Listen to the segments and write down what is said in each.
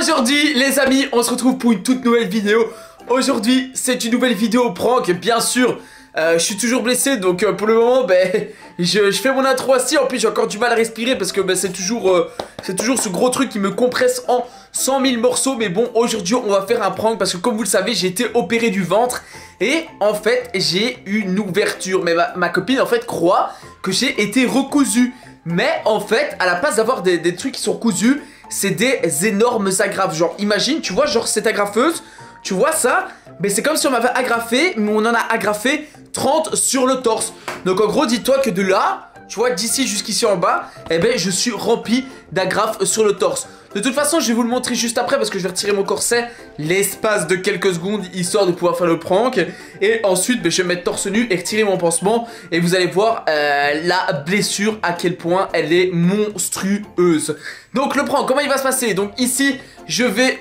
Aujourd'hui les amis, on se retrouve pour une toute nouvelle vidéo. Aujourd'hui c'est une nouvelle vidéo prank, bien sûr. Je suis toujours blessé donc pour le moment je fais mon intro assis. En plus j'ai encore du mal à respirer parce que c'est toujours ce gros truc qui me compresse en 100 000 morceaux. Mais bon, aujourd'hui on va faire un prank parce que comme vous le savez j'ai été opéré du ventre. Et en fait j'ai eu une ouverture. Mais ma copine en fait croit que j'ai été recousu. Mais en fait à la place d'avoir des trucs qui sont cousus, c'est des énormes agrafes. Genre imagine, tu vois genre cette agrafeuse, tu vois ça? Mais c'est comme si on m'avait agrafé, mais on en a agrafé 30 sur le torse. Donc en gros dis-toi que de là, tu vois d'ici jusqu'ici en bas, je suis rempli d'agrafes sur le torse. De toute façon je vais vous le montrer juste après parce que je vais retirer mon corset l'espace de quelques secondes histoire de pouvoir faire le prank. Et ensuite je vais me mettre torse nu et retirer mon pansement. Et vous allez voir la blessure à quel point elle est monstrueuse. Donc le prank, comment il va se passer? Donc ici je vais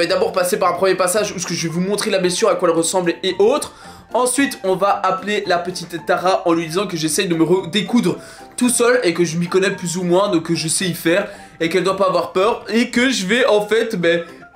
d'abord passer par un premier passage où je vais vous montrer la blessure, à quoi elle ressemble et autres. Ensuite on va appeler la petite Tara en lui disant que j'essaye de me découdre tout seul et que je m'y connais plus ou moins, donc que je sais y faire et qu'elle doit pas avoir peur. Et que je vais en fait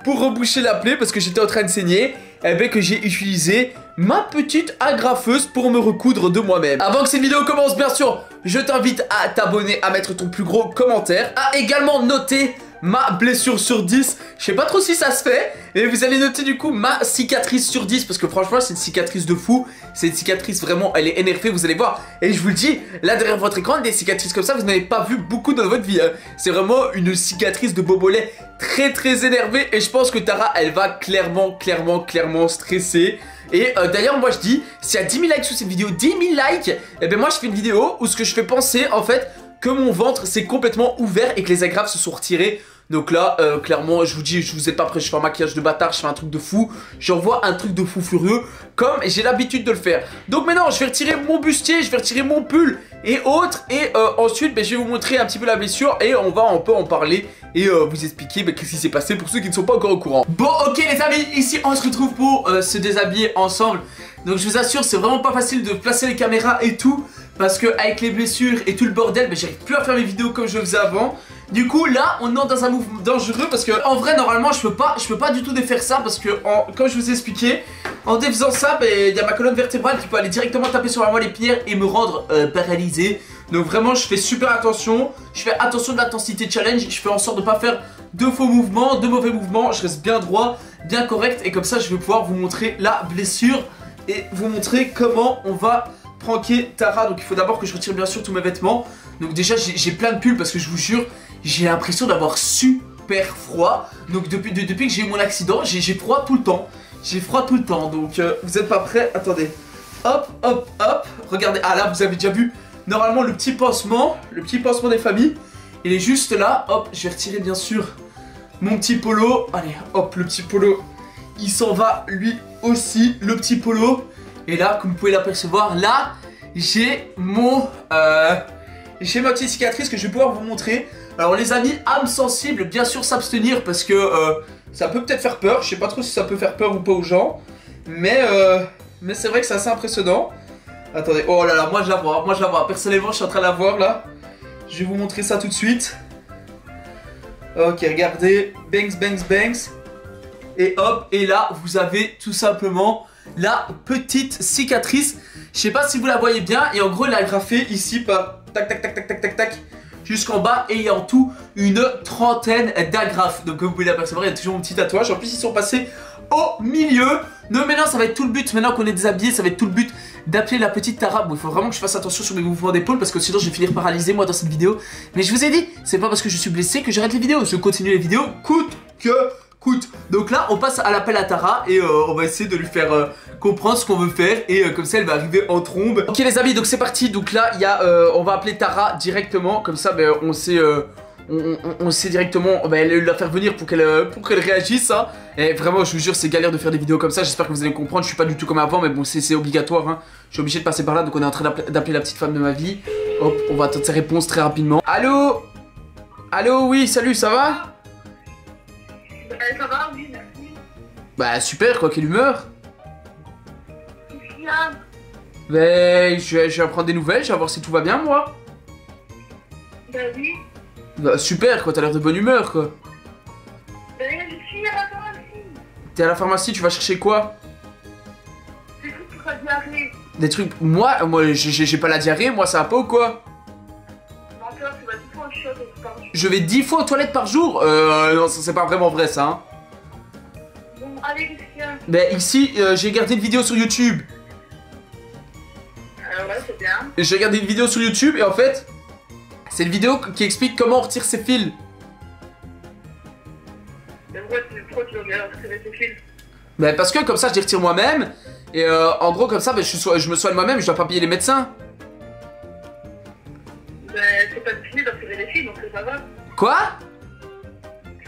pour reboucher la plaie parce que j'étais en train de saigner, que j'ai utilisé ma petite agrafeuse pour me recoudre de moi-même. Avant que cette vidéo commence, bien sûr, je t'invite à t'abonner, à mettre ton plus gros commentaire, à également noter ma blessure sur 10. Je sais pas trop si ça se fait, mais vous allez noter du coup ma cicatrice sur 10 parce que franchement c'est une cicatrice de fou. C'est une cicatrice vraiment, elle est énervée, vous allez voir. Et je vous le dis, là derrière votre écran, des cicatrices comme ça vous n'avez pas vu beaucoup dans votre vie hein. C'est vraiment une cicatrice de bobolet très énervée. Et je pense que Tara elle va clairement stresser. Et d'ailleurs moi je dis, s'il y a 10 000 likes sous cette vidéo, 10 000 likes, moi je fais une vidéo où ce que je fais penser en fait que mon ventre s'est complètement ouvert et que les agrafes se sont retirées. Donc là, clairement, je vous dis, je vous ai pas prêt, je fais un maquillage de bâtard, je fais un truc de fou. J'envoie un truc de fou furieux, comme j'ai l'habitude de le faire. Donc maintenant, je vais retirer mon bustier, je vais retirer mon pull et autres. Et ensuite, je vais vous montrer un petit peu la blessure et on va un peu en parler et vous expliquer qu'est-ce qui s'est passé pour ceux qui ne sont pas encore au courant. Bon, ok les amis, ici on se retrouve pour se déshabiller ensemble. Donc je vous assure, c'est vraiment pas facile de placer les caméras et tout. Parce que avec les blessures et tout le bordel, j'arrive plus à faire mes vidéos comme je le faisais avant. Du coup là on entre dans un mouvement dangereux parce que en vrai normalement je peux pas du tout défaire ça. Parce que comme je vous ai expliqué, en défaisant ça il y a ma colonne vertébrale qui peut aller directement taper sur la moelle épinière et me rendre paralysé. Donc vraiment je fais super attention. Je fais attention de l'intensité challenge. Je fais en sorte de pas faire de faux mouvements, de mauvais mouvements. Je reste bien droit, bien correct. Et comme ça je vais pouvoir vous montrer la blessure et vous montrer comment on va pranker Tara. Donc il faut d'abord que je retire bien sûr tous mes vêtements. Donc déjà j'ai plein de pulls parce que je vous jure j'ai l'impression d'avoir super froid. Donc depuis que j'ai eu mon accident j'ai froid tout le temps. J'ai froid tout le temps. Donc vous êtes pas prêts? Attendez. Hop hop hop. Regardez. Ah là vous avez déjà vu. Normalement le petit pansement des familles, il est juste là. Hop, je vais retirer bien sûr mon petit polo. Allez hop, le petit polo il s'en va lui aussi. Le petit polo. Et là, comme vous pouvez l'apercevoir, là, j'ai ma petite cicatrice que je vais pouvoir vous montrer. Alors les amis, âme sensible, bien sûr s'abstenir parce que ça peut peut-être faire peur. Je sais pas trop si ça peut faire peur ou pas aux gens. Mais c'est vrai que c'est assez impressionnant. Attendez, oh là là, moi je la vois. Personnellement, je suis en train de la voir là. Je vais vous montrer ça tout de suite. Ok, regardez. Bangs. Et hop, et là, vous avez tout simplement la petite cicatrice. Je sais pas si vous la voyez bien. Et en gros elle a agrafé ici par tac jusqu'en bas. Et il y a en tout une trentaine d'agrafes. Donc comme vous pouvez l'apercevoir il y a toujours mon petit tatouage. En plus ils sont passés au milieu. Donc maintenant ça va être tout le but. Maintenant qu'on est déshabillé, ça va être tout le but d'appeler la petite Tara. Bon il faut vraiment que je fasse attention sur mes mouvements d'épaule parce que sinon je vais finir paralysé moi dans cette vidéo. Mais je vous ai dit, c'est pas parce que je suis blessé que j'arrête les vidéos. Je continue les vidéos coûte que coûte. Donc là on passe à l'appel à Tara et on va essayer de lui faire comprendre ce qu'on veut faire et comme ça elle va arriver en trombe. Ok les amis, donc c'est parti. Donc là il y a on va appeler Tara directement. Comme ça on sait on sait directement la faire venir pour qu'elle réagisse hein. Et vraiment je vous jure c'est galère de faire des vidéos comme ça. J'espère que vous allez comprendre. Je suis pas du tout comme avant mais bon c'est obligatoire hein. Je suis obligé de passer par là. Donc on est en train d'appeler la petite femme de ma vie. Hop, on va attendre sa réponse très rapidement. Allô? Allô, oui, salut, ça va? Ça va, oui, merci. Bah super quoi, quelle humeur. Bien. Je vais prendre des nouvelles, je vais voir si tout va bien moi. Bah oui. Bah super quoi, t'as l'air de bonne humeur quoi. Bah oui, ici à la pharmacie. T'es à la pharmacie, tu vas chercher quoi? C'est tout pour ta diarrhée. Des trucs... Moi j'ai pas la diarrhée, moi ça va pas ou quoi? Menteur, tu vas 10 fois en shot par jour. Je vais 10 fois aux toilettes par jour? Non, ça c'est pas vraiment vrai ça, hein. Bon, allez, Christian. Mais ici, j'ai regardé une vidéo sur YouTube. Alors ouais, c'est bien. J'ai regardé une vidéo sur YouTube et en fait, c'est une vidéo qui explique comment on retire ses fils. Mais pourquoi tu veux bien retirer tes fils? Mais parce que comme ça je les retire moi-même. Et en gros comme ça je me soigne moi-même, je dois pas payer les médecins. Mais c'est pas difficile de retirer des fils, donc ça va. Quoi?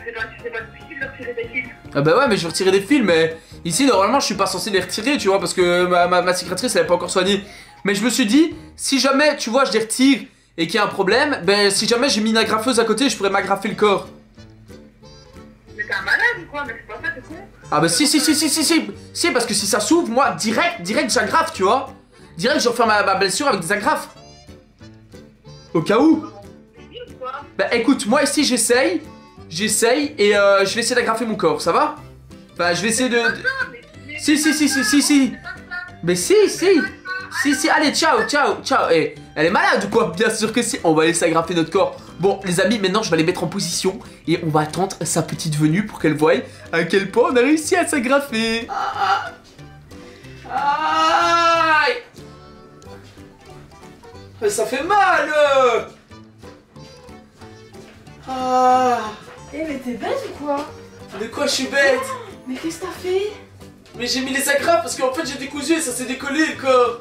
C'est pas difficile de retirer des fils. Ah bah ouais mais je vais retirer des fils mais ici normalement je suis pas censé les retirer tu vois parce que ma cicatrice elle est pas encore soignée. Mais je me suis dit si jamais tu vois je les retire et qu'il y a un problème, ben si jamais j'ai mis une agrafeuse à côté je pourrais m'agrafer le corps. Mais t'es un malade ou quoi? Mais c'est pas ça, c'est con. Ah bah si parce que si ça s'ouvre moi direct j'agrafe tu vois. Direct je refais ma blessure avec des agrafes. Au cas où. Bah écoute moi ici j'essaye et je vais essayer d'agrafer mon corps, ça va? Enfin je vais essayer de... Si. Mais si, allez, ciao. Eh, elle est malade ou quoi? Bien sûr que si, on va laisser agrafer notre corps. Bon, les amis, maintenant je vais les mettre en position et on va attendre sa petite venue pour qu'elle voie à quel point on a réussi à s'agrafer. Aïe! Ça fait mal! Ah! Eh mais t'es bête ou quoi? De quoi je suis bête? Mais qu'est-ce que t'as fait? Mais j'ai mis les agrafes parce qu'en fait j'ai décousu et ça s'est décollé le corps.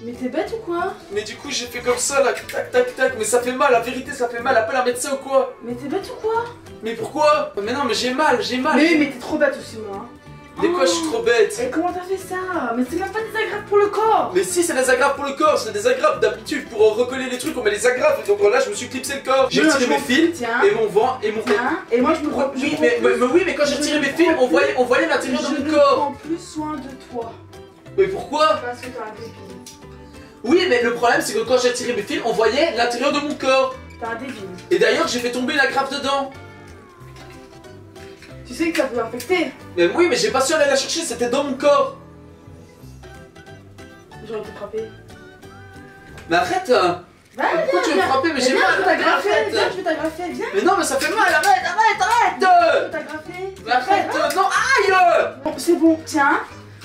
Mais t'es bête ou quoi? Mais du coup j'ai fait comme ça là, tac, mais ça fait mal, la vérité ça fait mal, appelle un médecin ou quoi? Mais t'es bête ou quoi? Mais pourquoi? Mais non mais j'ai mal. Mais t'es trop bête aussi moi. De quoi je suis trop bête? Et comment t'as fait ça? Mais c'est même pas des agrafes pour le corps. Mais si c'est des agrafes pour le corps, c'est des agrafes d'habitude pour recoller les trucs on met les agrafes et donc là je me suis clipsé le corps. J'ai retiré mes fils tiens. et mon ventre et mon... Tiens. Et moi je me prends... Oui mais quand j'ai retiré mes fils on voyait l'intérieur de mon Je corps. prends plus soin de toi. Mais pourquoi? Parce que t'as un débile. Oui mais le problème c'est que quand j'ai retiré mes fils on voyait l'intérieur de mon corps. T'as un débile. Et d'ailleurs j'ai fait tomber l'agrafe dedans. Tu sais que ça peut infecter. Mais oui mais j'ai pas su aller la chercher, c'était dans mon corps. J'aurais été frappé. Mais arrête. Va, Pourquoi tu veux me frapper? Mais j'ai mal. Je vais t'agrafer, Arrête. viens, je vais t'agrafer, viens. Mais non mais ça fait mal, arrête. Je vais t'agrafer. Mais arrête, non, aïe. Bon, c'est bon, tiens.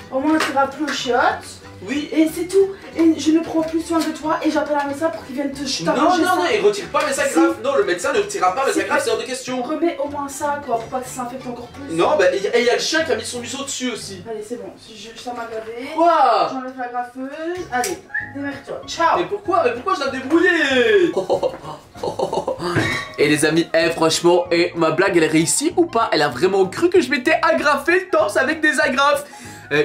Au moins tu vas plus au chiottes. Oui. Et c'est tout. Et je ne prends plus soin de toi et j'appelle un médecin pour qu'il vienne te t'arranger ça. Non, il retire pas mes agrafes. Non, le médecin ne retirera pas mes agrafes, c'est hors de question. Remets au moins ça, quoi, pour pas que ça s'infecte encore plus. Non, bah, et il y a le chien qui a mis son museau dessus aussi. Allez, c'est bon. Ça m'a gavé. Quoi? J'enlève la graffeuse. Allez, démerde-toi. Ciao. Mais pourquoi je dois me débrouiller? Et les amis, franchement, ma blague elle est réussie ou pas? Elle a vraiment cru que je m'étais agrafé le torse avec des agrafes.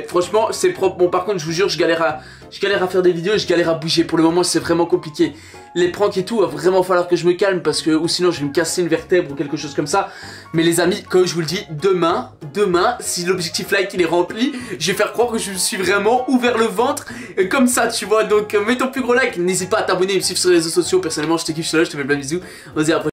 Franchement, c'est propre. Bon, par contre, je vous jure, je galère à faire des vidéos, je galère à bouger. Pour le moment, c'est vraiment compliqué. Les pranks et tout, va vraiment falloir que je me calme parce que, ou sinon, je vais me casser une vertèbre ou quelque chose comme ça. Mais les amis, comme je vous le dis, demain, si l'objectif like il est rempli, je vais faire croire que je me suis vraiment ouvert le ventre comme ça, tu vois. Donc, mets ton plus gros like. N'hésite pas à t'abonner et me suivre sur les réseaux sociaux. Personnellement, je te kiffe, je te fais plein de bisous. On se dit à la prochaine.